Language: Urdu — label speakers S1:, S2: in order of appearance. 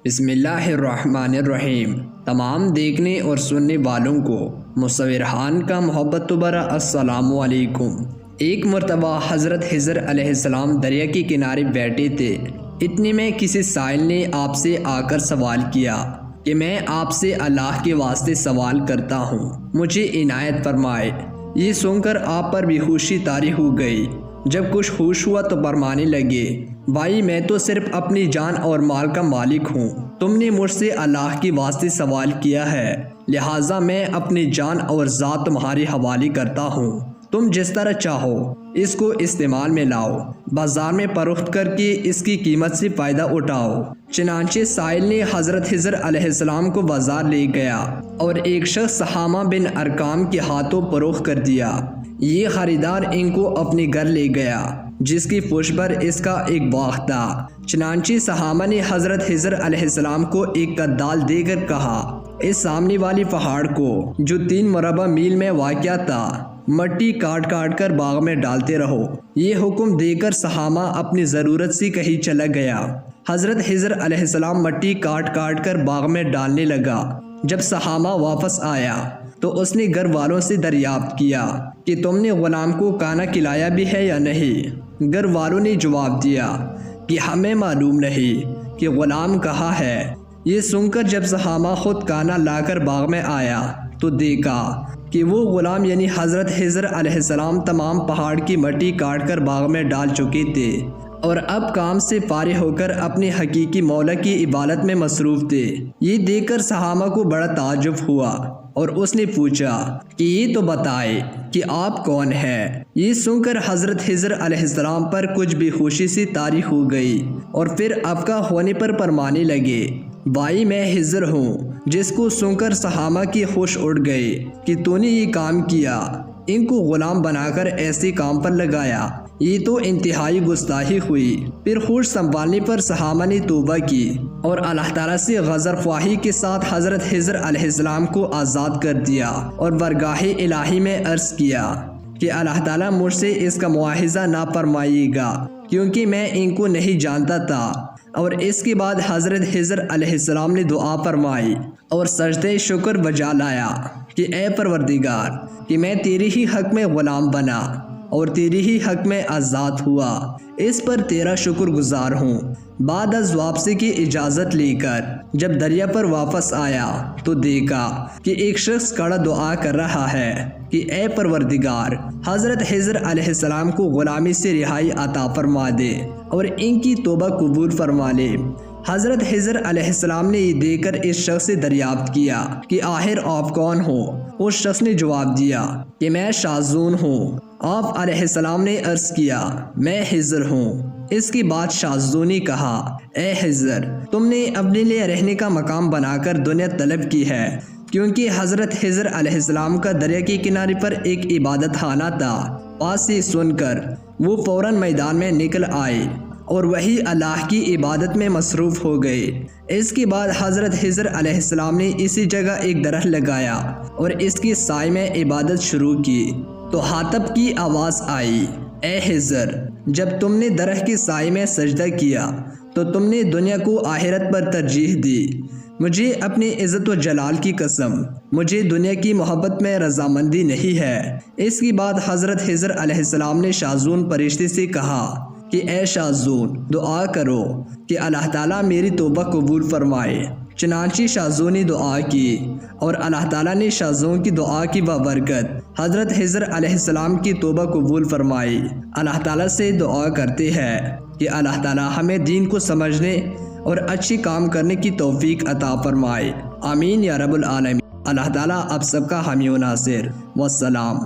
S1: بسم اللہ الرحمن الرحیم۔ تمام دیکھنے اور سننے والوں کو مصور خان کا محبت و برا السلام علیکم۔ ایک مرتبہ حضرت خضر علیہ السلام دریا کے کنارے بیٹھے تھے۔ اتنے میں کسی سائل نے آپ سے آ کر سوال کیا کہ میں آپ سے اللہ کے واسطے سوال کرتا ہوں، مجھے عنایت فرمائے۔ یہ سن کر آپ پر بے ہوشی طاری ہو گئی۔ جب کچھ ہوش ہوا تو فرمانے لگے، بھائی میں تو صرف اپنی جان اور مال کا مالک ہوں، تم نے مجھ سے اللہ کے واسطے سوال کیا ہے، لہٰذا میں اپنی جان اور ذات تمہارے حوالے کرتا ہوں، تم جس طرح چاہو اس کو استعمال میں لاؤ، بازار میں فروخت کر کے اس کی قیمت سے فائدہ اٹھاؤ۔ چنانچہ سائل نے حضرت خضر علیہ السلام کو بازار لے گیا اور ایک شخص سحامہ بن ارقام کے ہاتھوں فروخت کر دیا۔ یہ خریدار ان کو اپنے گھر لے گیا جس کی پشت پر اس کا ایک باغ تھا۔ چنانچہ سحامہ نے حضرت خضر علیہ السلام کو ایک کدال دے کر کہا، اس سامنے والی پہاڑ کو جو 3 مربع میل میں واقع تھا مٹی کاٹ کاٹ کر باغ میں ڈالتے رہو۔ یہ حکم دے کر سحامہ اپنی ضرورت سے کہیں چلا گیا۔ حضرت خضر علیہ السلام مٹی کاٹ کاٹ کر باغ میں ڈالنے لگا۔ جب سحامہ واپس آیا تو اس نے گھر والوں سے دریافت کیا کہ تم نے غلام کو کھانا کھلایا بھی ہے یا نہیں؟ گھر والوں نے جواب دیا کہ ہمیں معلوم نہیں کہ غلام کہاں ہے۔ یہ سن کر جب سحامہ خود کھانا لا کر باغ میں آیا تو دیکھا کہ وہ غلام یعنی حضرت خضر علیہ السلام تمام پہاڑ کی مٹی کاٹ کر باغ میں ڈال چکے تھے اور اب کام سے فارغ ہو کر اپنے حقیقی مولا کی عبادت میں مصروف تھے۔ یہ دیکھ کر سحامہ کو بڑا تعجب ہوا اور اس نے پوچھا کہ یہ تو بتائے کہ آپ کون ہیں؟ یہ سن کر حضرت خضر علیہ السلام پر کچھ بے ہوشی سی طاری ہو گئی اور پھر افقہ ہونے پر فرمانے لگے، بھائی میں خضر ہوں۔ جس کو سن کر سحامہ کی ہوش اڑ گئے کہ تو نے یہ کام کیا، ان کو غلام بنا کر ایسے کام پر لگایا، یہ تو انتہائی گستاخی ہوئی۔ پھر ہوش سنبھالنے پر سحامہ نے توبہ کی اور اللہ تعالیٰ سے غضب خواہی کے ساتھ حضرت خضر علیہ السلام کو آزاد کر دیا اور بارگاہ الہی میں عرض کیا کہ اللہ تعالیٰ مجھ سے اس کا مواخذہ نہ فرمائیے گا کیونکہ میں ان کو نہیں جانتا تھا۔ اور اس کے بعد حضرت خضر علیہ السلام نے دعا فرمائی اور سجدہ شکر بجا لایا کہ اے پروردگار کہ میں تیرے ہی حق میں غلام بنا اور تیرے ہی حق میں آزاد ہوا، اس پر تیرا شکر گزار ہوں۔ بعد از واپسی کی اجازت لے کر جب دریا پر واپس آیا تو دیکھا کہ ایک شخص کھڑا دعا کر رہا ہے کہ اے پروردگار حضرت خضر علیہ السلام کو غلامی سے رہائی عطا فرما دے اور ان کی توبہ قبول فرما لے۔ حضرت خضر علیہ السلام نے یہ دیکھ کر اس شخص سے دریافت کیا کہ آخر آپ کون ہو؟ اس شخص نے جواب دیا کہ میں شاذون ہوں۔ آپ علیہ السلام نے عرض کیا میں خضر ہوں۔ اس کے بعد شاذون نے کہا، اے خضر تم نے اپنے لیے رہنے کا مقام بنا کر دنیا طلب کی ہے، کیونکہ حضرت خضر علیہ السلام کا دریا کے کنارے پر ایک عبادت خانہ تھا۔ پاس سے سن کر وہ فوراً میدان میں نکل آئے اور وہی اللہ کی عبادت میں مصروف ہو گئے۔ اس کے بعد حضرت خضر علیہ السلام نے اسی جگہ ایک درخت لگایا اور اس کی سائے میں عبادت شروع کی تو حاطب کی آواز آئی، اے خضر جب تم نے درخت کی سائے میں سجدہ کیا تو تم نے دنیا کو آخرت پر ترجیح دی۔ مجھے اپنی عزت و جلال کی قسم مجھے دنیا کی محبت میں رضامندی نہیں ہے۔ اس کے بعد حضرت خضر علیہ السلام نے شاذون فرشتے سے کہا کہ اے شاذون دعا کرو کہ اللہ تعالیٰ میری توبہ قبول فرمائے۔ چنانچہ شاذون نے دعا کی اور اللہ تعالیٰ نے شاذون کی دعا کی ببرکت حضرت خضر علیہ السلام کی توبہ قبول فرمائی۔ اللہ تعالیٰ سے دعا کرتے ہیں کہ اللہ تعالیٰ ہمیں دین کو سمجھنے اور اچھی کام کرنے کی توفیق عطا فرمائے، آمین یا رب العالمین۔ اللہ تعالیٰ آپ سب کا حامی و ناصر۔ والسلام۔